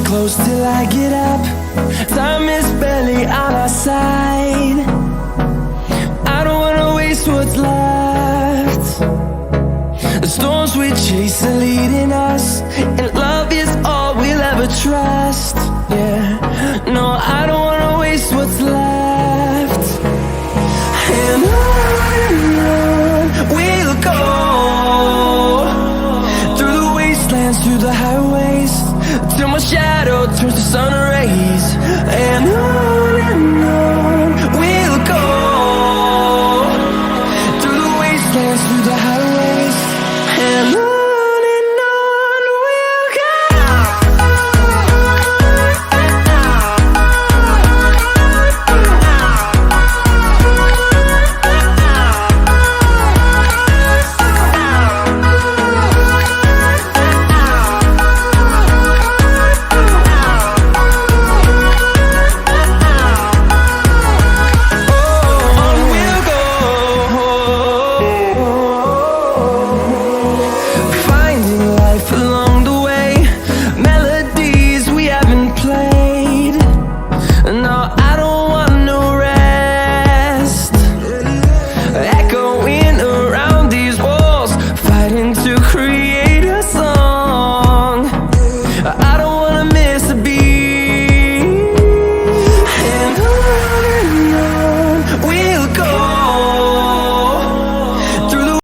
close till I get up. Time is barely on our side. I don't wanna waste what's left. The storms we chase are leading us, and love is all we'll ever trust. Yeah, no, I don't wanna waste what's left. And on we'll go, through the wastelands, through the highways, till my shadow turns to sun